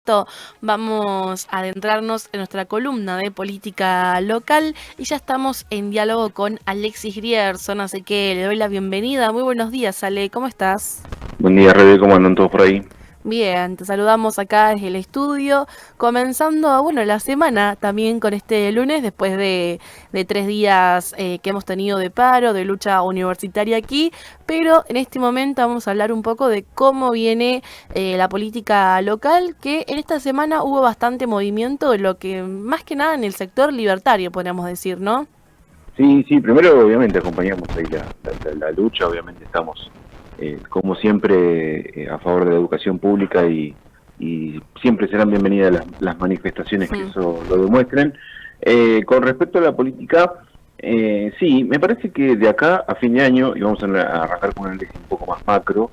esto vamos a adentrarnos en nuestra columna de política local y ya estamos en diálogo con Alexis Grierson, así que le doy la bienvenida. Muy buenos días, Ale, ¿cómo estás? Buen día, Rebe, ¿cómo andan todos por ahí? Bien, te saludamos acá desde el estudio, comenzando, bueno, la semana también con este lunes, después de 3 días que hemos tenido de paro, de lucha universitaria aquí, pero en este momento vamos a hablar un poco de cómo viene la política local, que en esta semana hubo bastante movimiento, de lo que más que nada en el sector libertario, podríamos decir, ¿no? Sí, sí, primero obviamente acompañamos ahí la lucha, obviamente estamos como siempre a favor de la educación pública y siempre serán bienvenidas las manifestaciones que eso lo demuestren. Con respecto a la política, sí, me parece que de acá a fin de año, y vamos a arrancar con un análisis un poco más macro,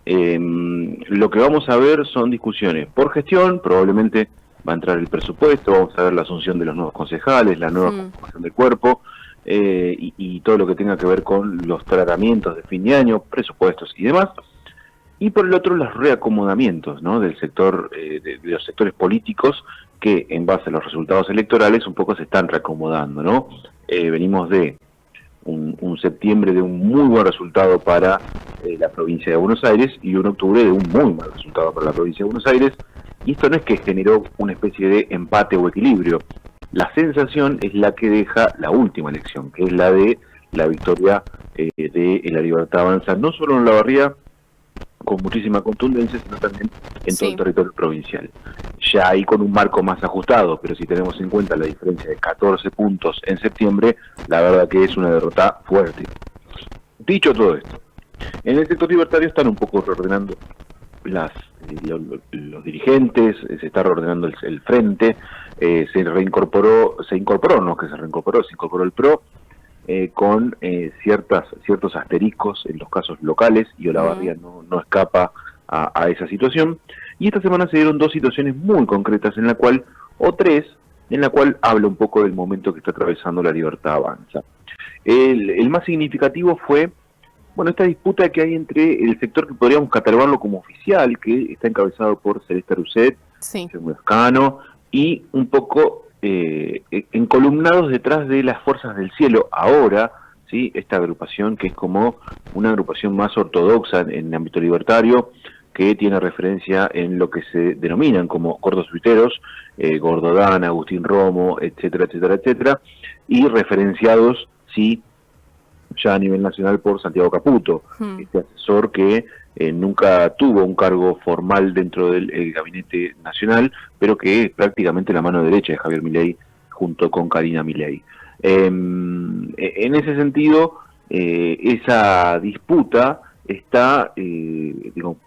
lo que vamos a ver son discusiones por gestión, probablemente va a entrar el presupuesto, vamos a ver la asunción de los nuevos concejales, la nueva conformación del cuerpo, y todo lo que tenga que ver con los tratamientos de fin de año, presupuestos y demás. Y por el otro, los reacomodamientos, ¿no?, del sector, de los sectores políticos que en base a los resultados electorales un poco se están reacomodando, ¿no? Venimos de un septiembre de un muy buen resultado para la provincia de Buenos Aires y un octubre de un muy mal resultado para la provincia de Buenos Aires. Y esto no es que generó una especie de empate o equilibrio. La sensación es la que deja la última elección, que es la de la victoria de La Libertad Avanza, no solo en Olavarría, con muchísima contundencia, sino también en todo el territorio provincial. Ya ahí con un marco más ajustado, pero si tenemos en cuenta la diferencia de 14 puntos en septiembre, la verdad que es una derrota fuerte. Dicho todo esto, en el sector libertario están un poco reordenando los dirigentes, se está reordenando el frente, se incorporó el PRO, con ciertos asteriscos en los casos locales, y Olavarría no escapa a esa situación. Y esta semana se dieron dos situaciones muy concretas, en la cual habla un poco del momento que está atravesando La Libertad Avanza. El más significativo fue, bueno, esta disputa que hay entre el sector que podríamos catalogarlo como oficial, que está encabezado por Celeste Rousset, Guillermo Lascano, y un poco encolumnados detrás de las Fuerzas del Cielo ahora, ¿sí?, esta agrupación que es como una agrupación más ortodoxa en el ámbito libertario, que tiene referencia en lo que se denominan como gordos tuiteros, Gordodán, Agustín Romo, etcétera, etcétera, etcétera, y referenciados, sí, ya a nivel nacional por Santiago Caputo, este asesor que nunca tuvo un cargo formal dentro del gabinete nacional, pero que es prácticamente la mano derecha de Javier Milei junto con Karina Milei. En ese sentido, esa disputa está, digamos,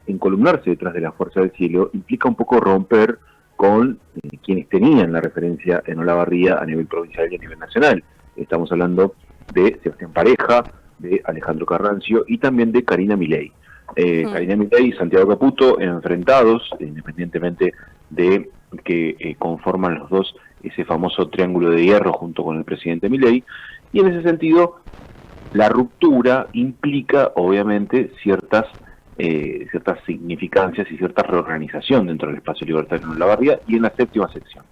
encolumnarse detrás de la Fuerza del Cielo implica un poco romper con quienes tenían la referencia en Olavarría a nivel provincial y a nivel nacional. Estamos hablando de Sebastián Pareja, de Alejandro Carrancio y también de Karina Milei. Karina Milei y Santiago Caputo enfrentados, independientemente de que conforman los dos ese famoso triángulo de hierro junto con el presidente Milei, y en ese sentido la ruptura implica obviamente ciertas significancias y cierta reorganización dentro del espacio libertario en Olavarría y en la séptima sección.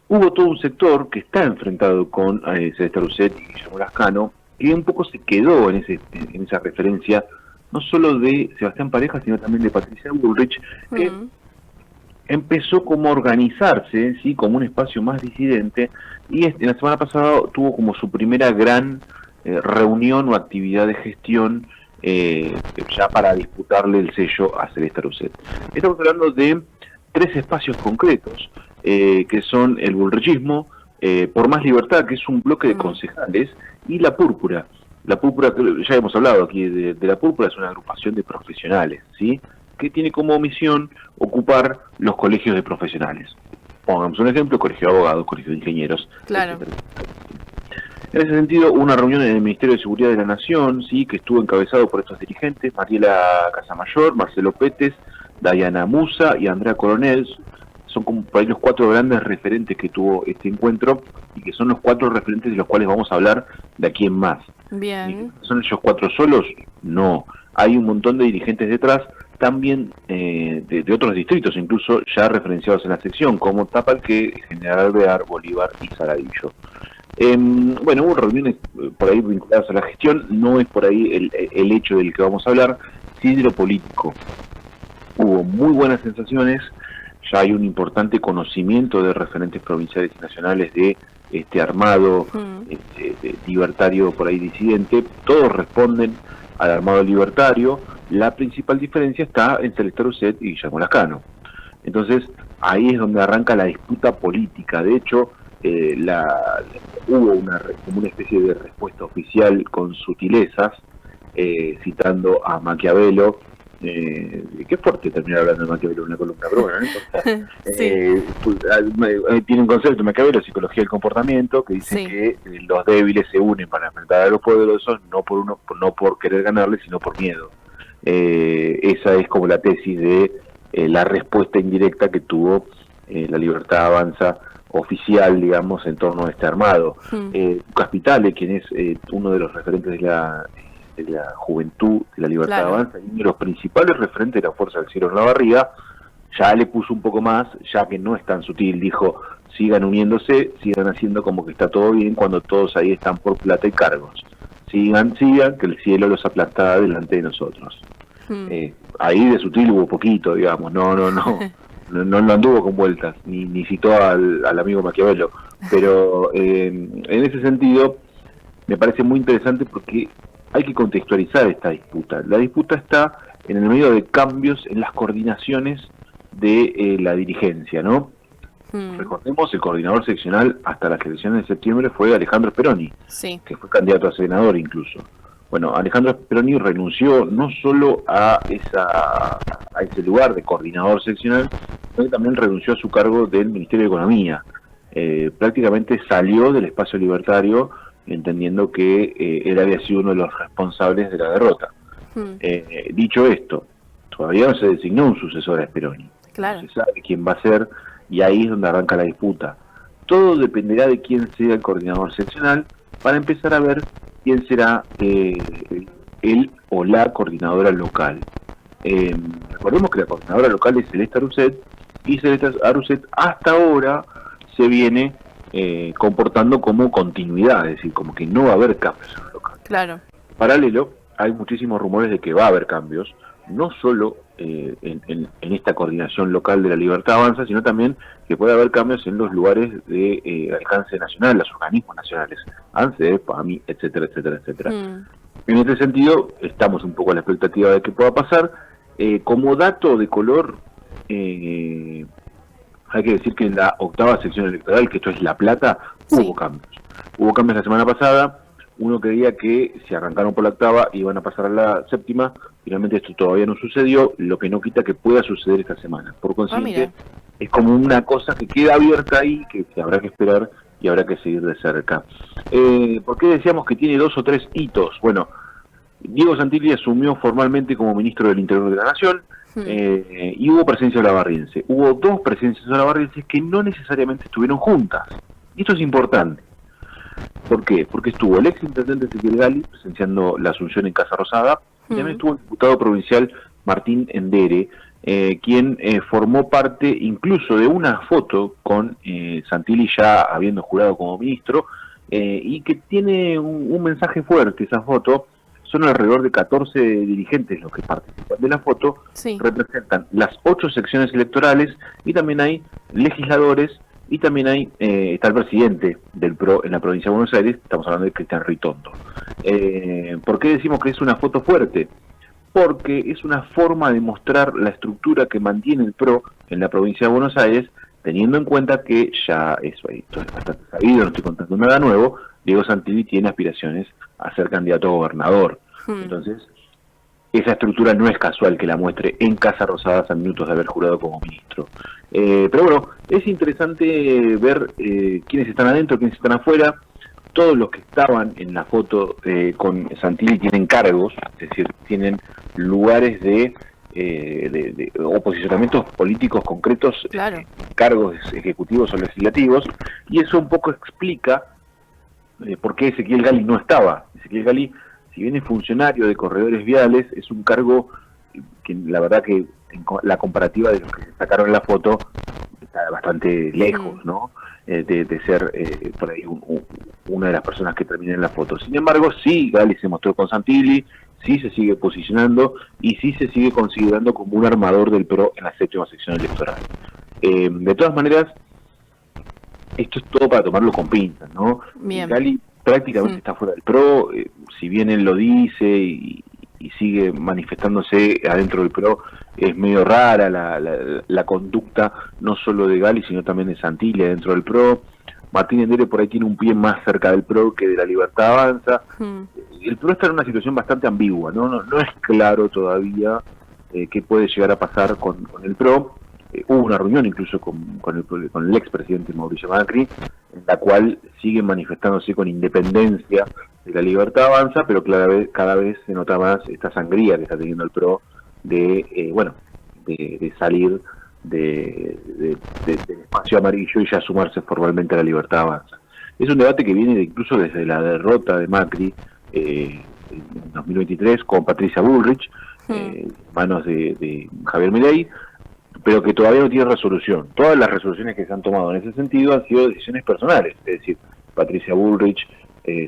Hubo todo un sector que está enfrentado con Celeste Rousset y Guillermo Lascano, que un poco se quedó en esa referencia, no solo de Sebastián Pareja, sino también de Patricia Bullrich, que empezó como a organizarse, ¿sí?, como un espacio más disidente, y la semana pasada tuvo como su primera gran reunión o actividad de gestión ya para disputarle el sello a Celeste Rousset. Estamos hablando de tres espacios concretos, que son el bullrichismo, Por Más Libertad, que es un bloque de concejales, y la Púrpura. La Púrpura, ya hemos hablado aquí de la Púrpura, es una agrupación de profesionales, ¿sí?, que tiene como misión ocupar los colegios de profesionales. Pongamos un ejemplo: colegio de abogados, colegio de ingenieros, etc. En ese sentido, hubo una reunión en el Ministerio de Seguridad de la Nación, sí, que estuvo encabezado por estos dirigentes: Mariela Casamayor, Marcelo Pétez, Dayana Musa y Andrea Coronel. Son como por ahí los cuatro grandes referentes que tuvo este encuentro, y que son los cuatro referentes de los cuales vamos a hablar de aquí en más. Bien. ¿Son ellos cuatro solos? No. Hay un montón de dirigentes detrás también de otros distritos, incluso ya referenciados en la sección, como Tapalqué, General Alvear, Bolívar y Saladillo. Bueno, hubo reuniones por ahí vinculadas a la gestión, no es por ahí el hecho del que vamos a hablar, sí de lo político. Hubo muy buenas sensaciones, ya hay un importante conocimiento de referentes provinciales y nacionales de este armado libertario por ahí disidente, todos responden al armado libertario. La principal diferencia está en Celeste Rousset y Guillermo Lascano. Entonces, ahí es donde arranca la disputa política. De hecho, hubo como una especie de respuesta oficial con sutilezas, citando a Maquiavelo. Qué fuerte terminar hablando de Maquiavelo en una columna, pero bueno, no importa. Tiene un concepto Maquiavelo, psicología del comportamiento, que dice que los débiles se unen para enfrentar a los poderosos, no por querer ganarles, sino por miedo. Esa es como la tesis de la respuesta indirecta que tuvo la Libertad Avanza oficial, digamos, en torno a este armado. Caspitale, quien es uno de los referentes de la juventud de la Libertad Avanza, y uno de los principales referentes de la Fuerza del Cielo en la Barriga, ya le puso un poco más, ya que no es tan sutil, dijo: sigan uniéndose, sigan haciendo como que está todo bien cuando todos ahí están por plata y cargos. Sigan, que el cielo los aplastará delante de nosotros. Ahí de sutil hubo poquito, digamos, no anduvo con vueltas, ni citó al amigo Maquiavelo, pero en ese sentido me parece muy interesante porque hay que contextualizar esta disputa. La disputa está en el medio de cambios en las coordinaciones de la dirigencia, ¿no? Recordemos, el coordinador seccional hasta las elecciones de septiembre fue Alejandro Speroni, que fue candidato a senador incluso. Bueno, Alejandro Speroni renunció no solo a ese lugar de coordinador seccional, sino que también renunció a su cargo del Ministerio de Economía. Prácticamente salió del espacio libertario, entendiendo que él había sido uno de los responsables de la derrota. Dicho esto, todavía no se designó un sucesor a Speroni. Claro. No se sabe quién va a ser, y ahí es donde arranca la disputa. Todo dependerá de quién sea el coordinador seccional, para empezar a ver quién será él o la coordinadora local. Recordemos que la coordinadora local es Celeste Rousset, y Celeste Rousset hasta ahora se viene comportando como continuidad, es decir, como que no va a haber cambios en el local. Claro. Paralelo, hay muchísimos rumores de que va a haber cambios, no solo en esta coordinación local de la Libertad Avanza, sino también que puede haber cambios en los lugares de alcance nacional, los organismos nacionales, ANSES, PAMI, etcétera, etcétera, etcétera. En este sentido, estamos un poco a la expectativa de que pueda pasar. Como dato de color, hay que decir que en la octava sección electoral, que esto es La Plata, hubo cambios. Hubo cambios la semana pasada. Uno creía que si arrancaron por la octava iban a pasar a la séptima. Finalmente esto todavía no sucedió, lo que no quita que pueda suceder esta semana. Por consiguiente, es como una cosa que queda abierta ahí, que habrá que esperar y habrá que seguir de cerca. ¿Por qué decíamos que tiene 2 o 3 hitos? Bueno, Diego Santilli asumió formalmente como ministro del Interior de la Nación, y hubo presencia olavarriense. Hubo 2 presencias olavarrienses que no necesariamente estuvieron juntas. Y esto es importante. ¿Por qué? Porque estuvo el ex intendente Ezequiel Gali presenciando la asunción en Casa Rosada, y también estuvo el diputado provincial Martín Endere, quien formó parte incluso de una foto con Santilli ya habiendo jurado como ministro, y que tiene un mensaje fuerte. Esa foto, son alrededor de 14 dirigentes los que participan de la foto, representan las 8 secciones electorales, y también hay legisladores, y también está el presidente del PRO en la provincia de Buenos Aires, estamos hablando de Cristian Ritondo. ¿Por qué decimos que es una foto fuerte? Porque es una forma de mostrar la estructura que mantiene el PRO en la provincia de Buenos Aires, teniendo en cuenta que ya esto es bastante sabido, no estoy contando nada nuevo. Diego Santilli tiene aspiraciones a ser candidato a gobernador. Entonces, esa estructura no es casual que la muestre en Casa Rosada a minutos de haber jurado como ministro. Pero bueno, es interesante ver quiénes están adentro, quiénes están afuera. Todos los que estaban en la foto con Santilli tienen cargos, es decir, tienen lugares o posicionamientos políticos concretos, cargos ejecutivos o legislativos, y eso un poco explica por qué Ezequiel Gali no estaba. Ezequiel Gali, si bien es funcionario de corredores viales, es un cargo que la verdad que la comparativa de los que se sacaron en la foto está bastante lejos, ¿no? De ser por ahí una de las personas que termina en la foto. Sin embargo, sí, Gali se mostró con Santilli, sí se sigue posicionando y sí se sigue considerando como un armador del PRO en la 7ª sección electoral. De todas maneras, esto es todo para tomarlo con pinzas, ¿no? Bien. Gali prácticamente está fuera del PRO, si bien él lo dice y sigue manifestándose adentro del PRO, es medio rara la conducta, no solo de Gali, sino también de Santilli dentro del PRO. Martín Endere por ahí tiene un pie más cerca del PRO que de la Libertad Avanza. El PRO está en una situación bastante ambigua, no es claro todavía qué puede llegar a pasar con el PRO. Hubo una reunión incluso con el expresidente Mauricio Macri, en la cual sigue manifestándose con independencia de la Libertad Avanza, pero cada vez se nota más esta sangría que está teniendo el PRO de salir del espacio amarillo y ya sumarse formalmente a la Libertad Avanza. Es un debate que viene incluso desde la derrota de Macri en 2023 con Patricia Bullrich, en manos de Javier Milei, pero que todavía no tiene resolución. Todas las resoluciones que se han tomado en ese sentido han sido decisiones personales, es decir, Patricia Bullrich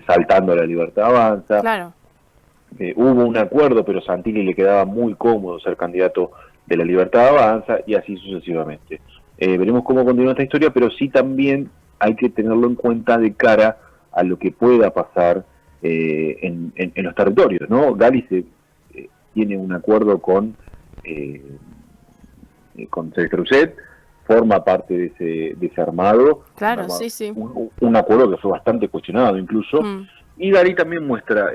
saltando a la Libertad Avanza. Claro. Hubo un acuerdo, pero Santilli le quedaba muy cómodo ser candidato de la Libertad Avanza y así sucesivamente. Veremos cómo continúa esta historia, pero sí también hay que tenerlo en cuenta de cara a lo que pueda pasar en los territorios, ¿no? Gali tiene un acuerdo con Sergio Rousset, forma parte de ese armado. Claro, sí. Un acuerdo que fue bastante cuestionado incluso. Y Gali también muestra,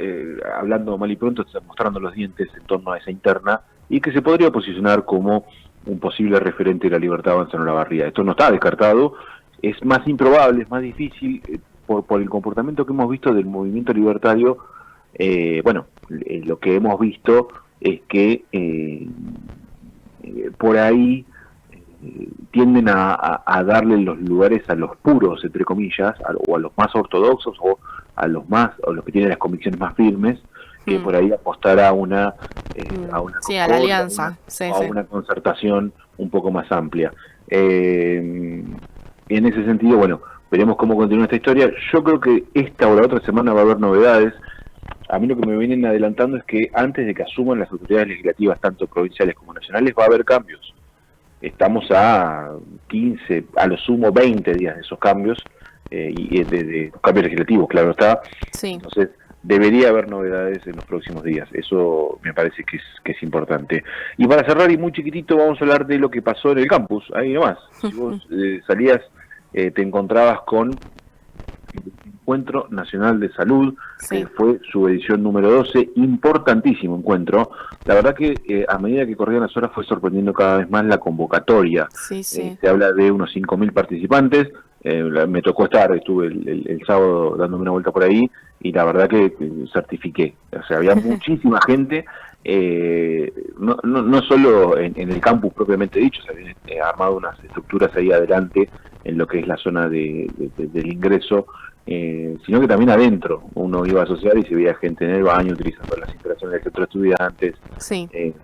hablando mal y pronto, está mostrando los dientes en torno a esa interna y que se podría posicionar como un posible referente de la Libertad Avanza en Olavarría. Esto no está descartado, es más improbable, es más difícil por el comportamiento que hemos visto del movimiento libertario. Lo que hemos visto es que por ahí tienden a darle los lugares a los puros, entre comillas, o a los más ortodoxos, o a los que tienen las convicciones más firmes, que por ahí apostar a una a la alianza, una concertación un poco más amplia. En ese sentido, bueno, veremos cómo continúa esta historia. Yo creo que esta o la otra semana va a haber novedades. A mí lo que me vienen adelantando es que antes de que asuman las autoridades legislativas, tanto provinciales como nacionales, va a haber cambios. Estamos a 15, a lo sumo 20 días de esos cambios, y de cambios legislativos, claro está. Sí. Entonces, debería haber novedades en los próximos días. Eso me parece que es importante. Y para cerrar, y muy chiquitito, vamos a hablar de lo que pasó en el campus. Ahí nomás. Si vos salías, te encontrabas con el Encuentro Nacional de Salud, que fue su edición número 12, importantísimo encuentro. La verdad que a medida que corrían las horas fue sorprendiendo cada vez más la convocatoria. Se habla de unos 5.000 participantes. Me tocó estar, estuve el sábado dándome una vuelta por ahí y la verdad que certifiqué. O sea, había muchísima gente, no solo en el campus propiamente dicho, se habían armado unas estructuras ahí adelante en lo que es la zona del ingreso, sino que también adentro. Uno iba a asociar y se veía gente en el baño utilizando las instalaciones del centro de estudiantes,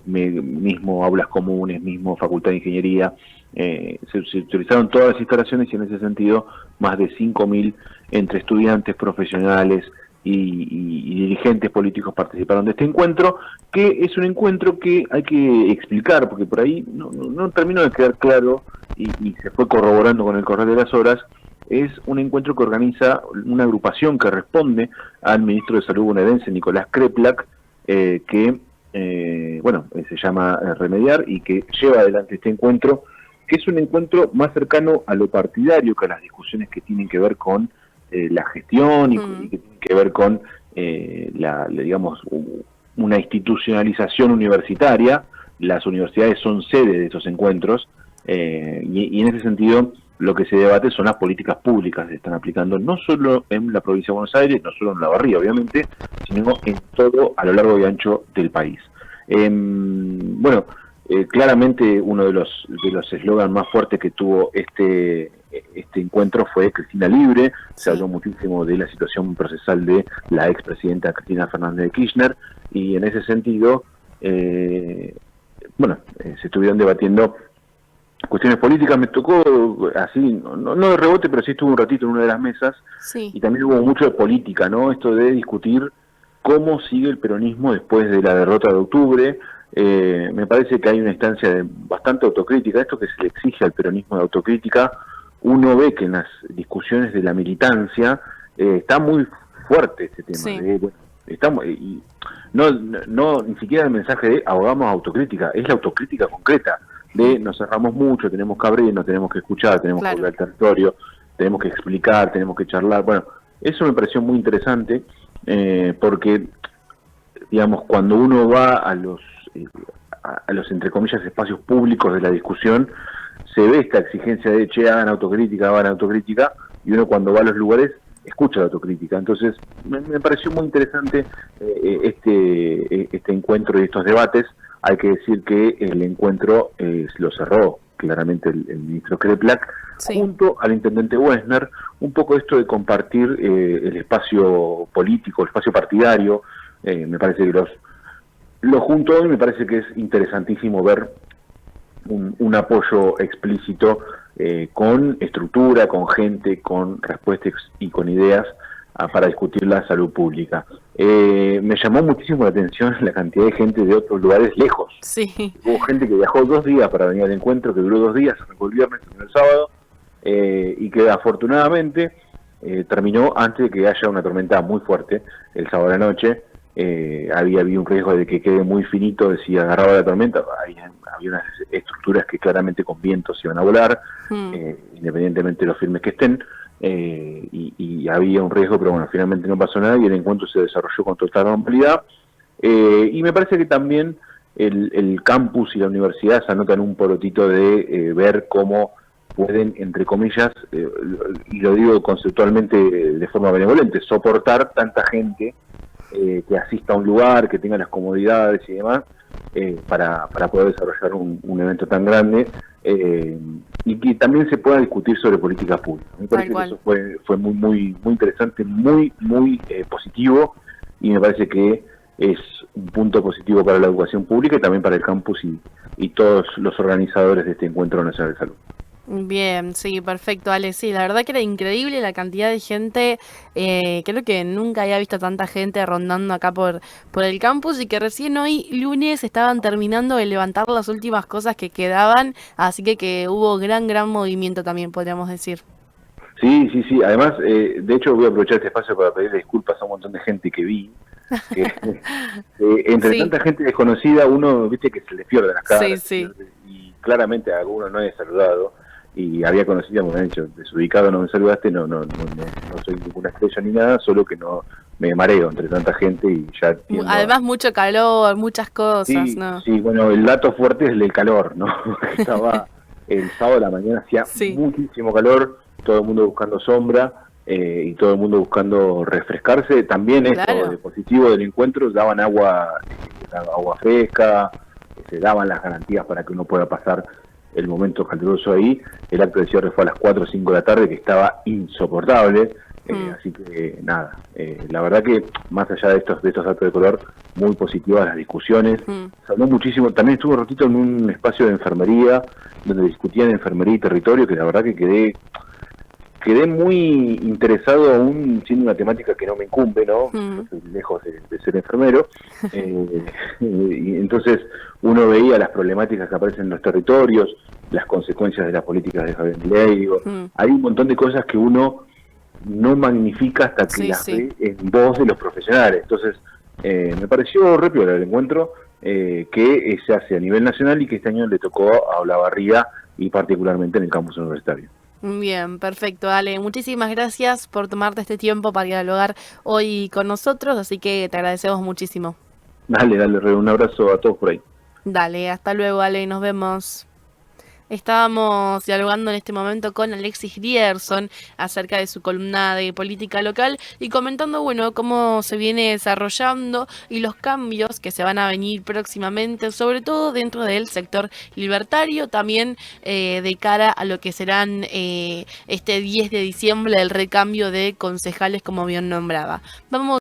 mismo aulas comunes, mismo facultad de ingeniería. Se utilizaron todas las instalaciones y en ese sentido más de 5.000 entre estudiantes, profesionales y dirigentes políticos participaron de este encuentro, que es un encuentro que hay que explicar porque por ahí no terminó de quedar claro y se fue corroborando con el correr de las horas. Es un encuentro que organiza una agrupación que responde al ministro de Salud bonaerense, Nicolás Kreplak, que se llama Remediar y que lleva adelante este encuentro, que es un encuentro más cercano a lo partidario que a las discusiones que tienen que ver con la gestión y que tienen que ver con digamos, una institucionalización universitaria. Las universidades son sede de estos encuentros y en ese sentido lo que se debate son las políticas públicas que se están aplicando no solo en la provincia de Buenos Aires, no solo en Olavarría obviamente, sino en todo a lo largo y ancho del país. Claramente uno de los eslogans más fuertes que tuvo este encuentro fue Cristina Libre. Se habló muchísimo de la situación procesal de la expresidenta Cristina Fernández de Kirchner y en ese sentido bueno, se estuvieron debatiendo cuestiones políticas. Me tocó así, no de rebote, pero sí estuve un ratito en una de las mesas, Sí, y también hubo mucho de política, ¿no? Esto de discutir cómo sigue el peronismo después de la derrota de octubre. Me parece que hay una instancia de bastante autocrítica, esto que se le exige al peronismo de autocrítica. Uno ve que en las discusiones de la militancia está muy fuerte este tema, sí, de, bueno, estamos, y no, ni siquiera el mensaje de abogamos autocrítica, es la autocrítica concreta, mm, de nos cerramos mucho, tenemos que abrirnos, tenemos que escuchar, tenemos que claro, volver al territorio, tenemos que explicar, tenemos que charlar. Bueno, eso me pareció muy interesante, porque, digamos, cuando uno va a los, entre comillas, espacios públicos de la discusión, se ve esta exigencia de, che, hagan autocrítica, y uno cuando va a los lugares escucha la autocrítica. Entonces, me pareció muy interesante este encuentro y estos debates. Hay que decir que el encuentro lo cerró claramente el ministro Kreplak, sí, junto al intendente Wessner, un poco esto de compartir el espacio político, el espacio partidario. Me parece que lo juntó, y me parece que es interesantísimo ver un apoyo explícito, con estructura, con gente, con respuestas y con ideas para discutir la salud pública. Me llamó muchísimo la atención la cantidad de gente de otros lugares lejos. sí, Hubo gente que viajó 2 días para venir al encuentro, que duró 2 días, arrancó el viernes, terminó el sábado, y que afortunadamente terminó antes de que haya una tormenta muy fuerte el sábado a la noche. Había un riesgo de que quede muy finito de si agarraba la tormenta. Había unas estructuras que claramente con vientos iban a volar, mm, independientemente de los firmes que estén, y había un riesgo, pero bueno, finalmente no pasó nada y el encuentro se desarrolló con total normalidad. Y me parece que también el campus y la universidad se anotan un porotito de ver cómo pueden, entre comillas, y lo digo conceptualmente de forma benevolente, soportar tanta gente que asista a un lugar, que tenga las comodidades y demás, para poder desarrollar un evento tan grande, y que también se pueda discutir sobre políticas públicas. Me tal parece que cual. eso fue muy interesante, muy positivo, y me parece que es un punto positivo para la educación pública y también para el campus y todos los organizadores de este Encuentro Nacional de Salud. Bien, sí, perfecto, Ale. Sí, la verdad que era increíble la cantidad de gente. Creo que nunca había visto tanta gente rondando acá por el campus y que recién hoy, lunes, estaban terminando de levantar las últimas cosas que quedaban. Así que hubo gran movimiento también, podríamos decir. Sí. Además, de hecho, voy a aprovechar este espacio para pedirle disculpas a un montón de gente que vi, que entre Sí, tanta gente desconocida, uno, viste, que se le pierde las sí, caras, sí. y claramente a algunos no he saludado, y había conocido, me han dicho, desubicado, no me saludaste. No soy ninguna estrella ni nada, solo que no me mareo entre tanta gente y ya tiendo a... Además, mucho calor, muchas cosas, ¿no? Sí, bueno, el dato fuerte es el del calor, ¿no? Estaba el sábado a la mañana, hacía Sí, muchísimo calor, todo el mundo buscando sombra, y todo el mundo buscando refrescarse. También esto de claro. positivo del encuentro, daban agua fresca, se daban las garantías para que uno pueda pasar el momento caluroso ahí. El acto de cierre fue a las 4 o 5 de la tarde, que estaba insoportable. Mm, Así que nada, la verdad que más allá de estos datos de color, muy positivas las discusiones. mm. Se habló muchísimo, también estuve un ratito en un espacio de enfermería, donde discutían enfermería y territorio, que la verdad que quedé muy interesado, aún siendo una temática que no me incumbe, ¿no? Yo Mm, soy lejos de ser enfermero, y entonces uno veía las problemáticas que aparecen en los territorios, las consecuencias de las políticas de Javier Milei. Digo, mm. hay un montón de cosas que uno no magnifica hasta que Sí, las sí. ve en voz de los profesionales. Entonces, me pareció re piola el encuentro, que se hace a nivel nacional y que este año le tocó a Olavarría, y particularmente en el campus universitario. Bien, perfecto, Ale. Muchísimas gracias por tomarte este tiempo para dialogar hoy con nosotros, así que te agradecemos muchísimo. Dale, Re, un abrazo a todos por ahí. Dale, hasta luego, Ale, nos vemos. Estábamos dialogando en este momento con Alexis Grierson acerca de su columna de política local y comentando, bueno, cómo se viene desarrollando y los cambios que se van a venir próximamente, sobre todo dentro del sector libertario, también de cara a lo que serán este 10 de diciembre el recambio de concejales, como bien nombraba. Vamos